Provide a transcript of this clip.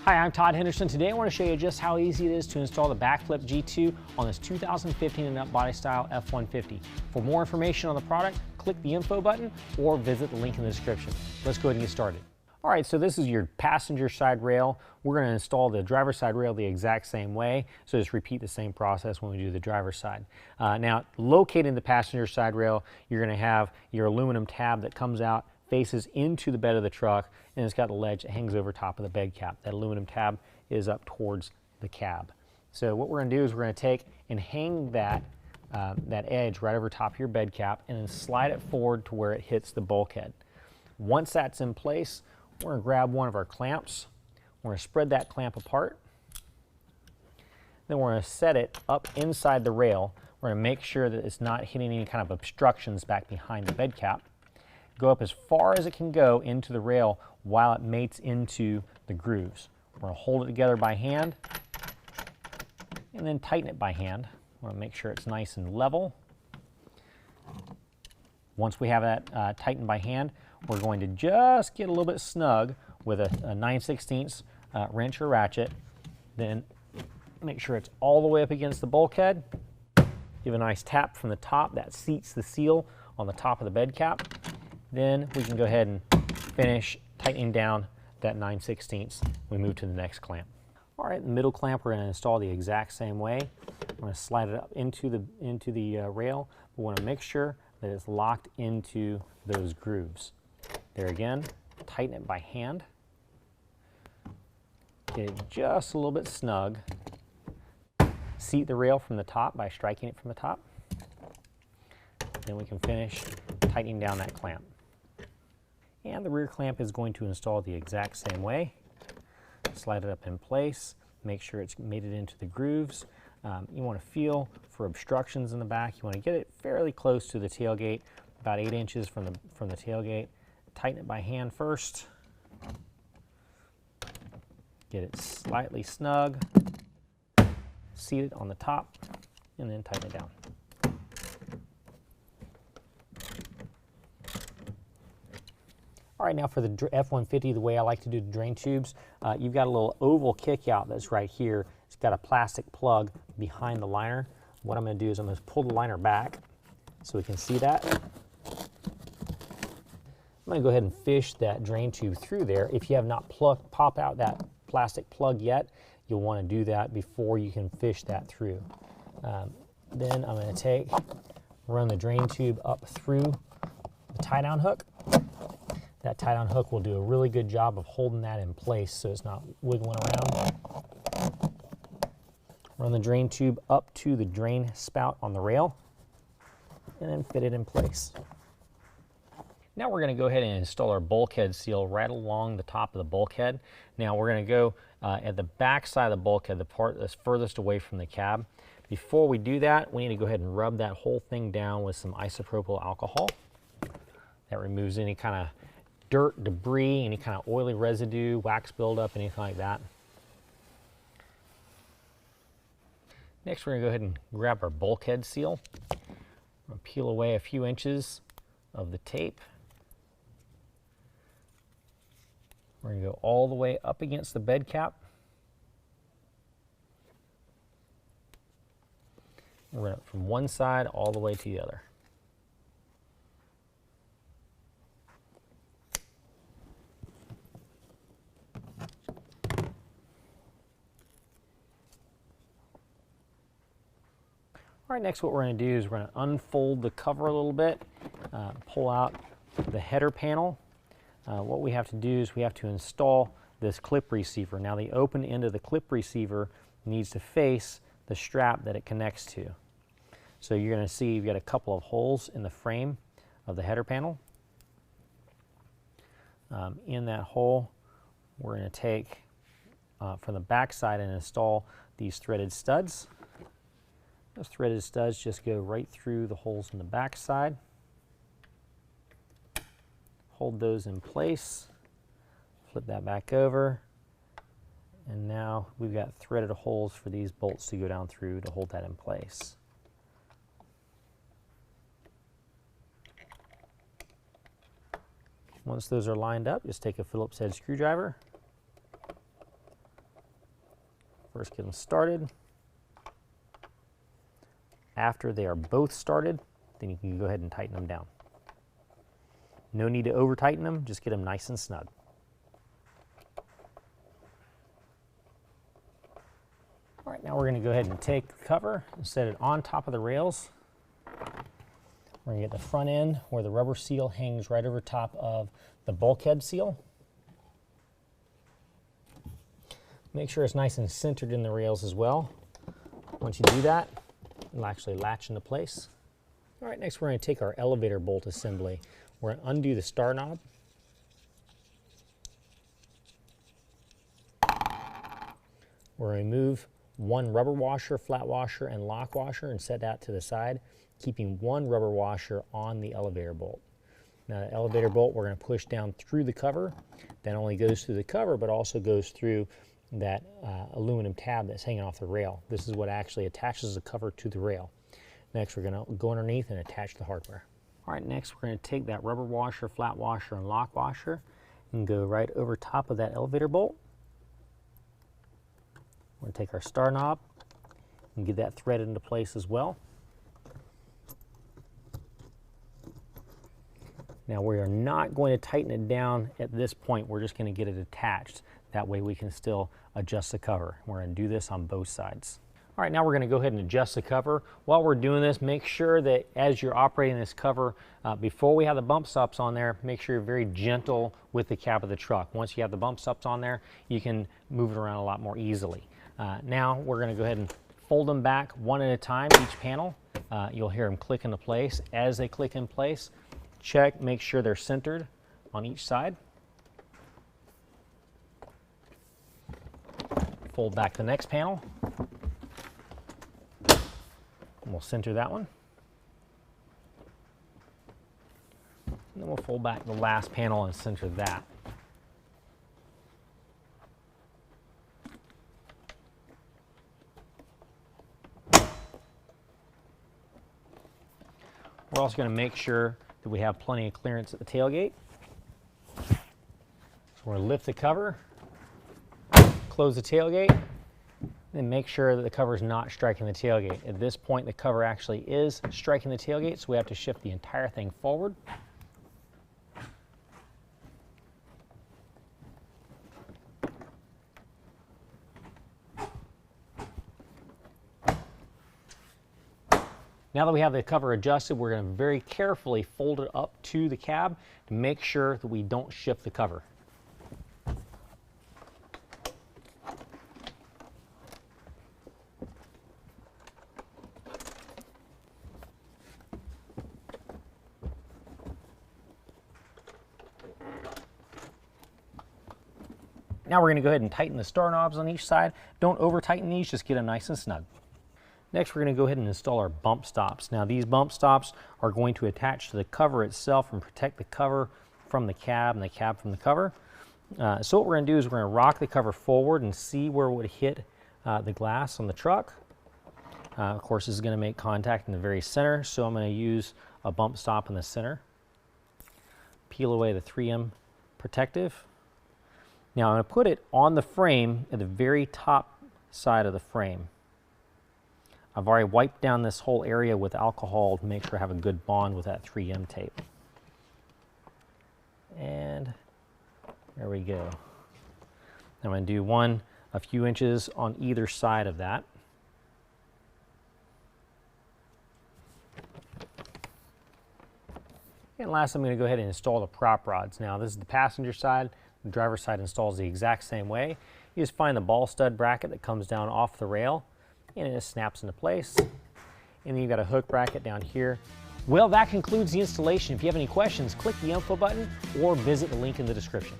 Hi, I'm Todd Henderson. Today I want to show you just how easy it is to install the BAKFlip G2 on this 2015 and up body style F-150. For more information on the product, click the info button or visit the link in the description. Let's go ahead and get started. All right, so this is your passenger side rail. We're going to install the driver's side rail the exact same way, so just repeat the same process when we do the driver's side. Now, locating the passenger side rail, you're going to have your aluminum tab that comes out, faces into the bed of the truck, and it's got a ledge that hangs over top of the bed cap. That aluminum tab is up towards the cab. So what we're going to do is we're going to take and hang that edge right over top of your bed cap and then slide it forward to where it hits the bulkhead. Once that's in place, we're going to grab one of our clamps. We're going to spread that clamp apart. Then we're going to set it up inside the rail. We're going to make sure that it's not hitting any kind of obstructions back behind the bed cap. Go up as far as it can go into the rail while it mates into the grooves. We're going to hold it together by hand and then tighten it by hand. We want to make sure it's nice and level. Once we have that tightened by hand, we're going to just get a little bit snug with a 9/16 wrench or ratchet. Then make sure it's all the way up against the bulkhead. Give a nice tap from the top. That seats the seal on the top of the bed cap. Then we can go ahead and finish tightening down that 9/16. We move to the next clamp. All right, the middle clamp we're going to install the exact same way. We're going to slide it up into the rail. We want to make sure that it's locked into those grooves. There again, tighten it by hand. Get it just a little bit snug. Seat the rail from the top by striking it from the top. Then we can finish tightening down that clamp. And the rear clamp is going to install the exact same way. Slide it up in place, make sure it's mated into the grooves. You want to feel for obstructions in the back. You want to get it fairly close to the tailgate, about 8 inches from the tailgate. Tighten it by hand first. Get it slightly snug. Seat it on the top, and then tighten it down. All right, now for the F-150, the way I like to do the drain tubes, you've got a little oval kick out that's right here. It's got a plastic plug behind the liner. What I'm going to do is I'm going to pull the liner back so we can see that. I'm going to go ahead and fish that drain tube through there. If you have not pop out that plastic plug yet, you'll want to do that before you can fish that through. Then I'm going to run the drain tube up through the tie-down hook. That tie-down hook will do a really good job of holding that in place so it's not wiggling around. Run the drain tube up to the drain spout on the rail and then fit it in place. Now we're going to go ahead and install our bulkhead seal right along the top of the bulkhead. Now we're going to go at the back side of the bulkhead, the part that's furthest away from the cab. Before we do that, we need to go ahead and rub that whole thing down with some isopropyl alcohol. That removes any kind of dirt, debris, any kind of oily residue, wax buildup, anything like that. Next, we're going to go ahead and grab our bulkhead seal. We're going to peel away a few inches of the tape. We're going to go all the way up against the bed cap. We're going to from one side all the way to the other. All right, next what we're going to do is we're going to unfold the cover a little bit, pull out the header panel. What we have to do is we have to install this clip receiver. Now the open end of the clip receiver needs to face the strap that it connects to. So you're going to see you've got a couple of holes in the frame of the header panel. In that hole, we're going to take from the back side and install these threaded studs. Those threaded studs just go right through the holes in the back side. Hold those in place, flip that back over, and now we've got threaded holes for these bolts to go down through to hold that in place. Once those are lined up, just take a Phillips head screwdriver, First get them started. After they are both started, then you can go ahead and tighten them down. No need to over tighten them, just get them nice and snug. All right, now we're going to go ahead and take the cover and set it on top of the rails. We're going to get the front end where the rubber seal hangs right over top of the bulkhead seal. Make sure it's nice and centered in the rails as well. Once you do that, it'll actually latch into place. All right, next we're going to take our elevator bolt assembly. We're going to undo the star knob. We'll remove one rubber washer, flat washer, and lock washer and set that to the side, keeping one rubber washer on the elevator bolt. Now the elevator bolt we're going to push down through the cover. That only goes through the cover but also goes through that aluminum tab that's hanging off the rail. This is what actually attaches the cover to the rail. Next we're going to go underneath and attach the hardware. All right, next we're going to take that rubber washer, flat washer, and lock washer and go right over top of that elevator bolt. We're going to take our star knob and get that threaded into place as well. Now we are not going to tighten it down at this point. We're just going to get it attached. That way we can still adjust the cover. We're going to do this on both sides. All right, now we're going to go ahead and adjust the cover. While we're doing this, make sure that as you're operating this cover, before we have the bump stops on there, make sure you're very gentle with the cab of the truck. Once you have the bump stops on there, you can move it around a lot more easily. Now we're going to go ahead and fold them back one at a time, each panel. You'll hear them click into place. As they click in place, check, make sure they're centered on each side. Fold back the next panel. And we'll center that one. And then we'll fold back the last panel and center that. We're also going to make sure that we have plenty of clearance at the tailgate. So we're going to lift the cover, close the tailgate, and make sure that the cover is not striking the tailgate. At this point, the cover actually is striking the tailgate, so we have to shift the entire thing forward. Now that we have the cover adjusted, we're going to very carefully fold it up to the cab to make sure that we don't shift the cover. Now we're going to go ahead and tighten the star knobs on each side. Don't over tighten these, just get them nice and snug. Next, we're going to go ahead and install our bump stops. Now these bump stops are going to attach to the cover itself and protect the cover from the cab and the cab from the cover. So what we're going to do is we're going to rock the cover forward and see where it would hit the glass on the truck. Of course, this is going to make contact in the very center, so I'm going to use a bump stop in the center. Peel away the 3M protective. Now I'm going to put it on the frame at the very top side of the frame. I've already wiped down this whole area with alcohol to make sure I have a good bond with that 3M tape. And there we go. I'm going to do one a few inches on either side of that. And last, I'm going to go ahead and install the prop rods. Now this is the passenger side. The driver's side installs the exact same way. You just find the ball stud bracket that comes down off the rail, and it just snaps into place. And then you've got a hook bracket down here. Well, that concludes the installation. If you have any questions, click the info button or visit the link in the description.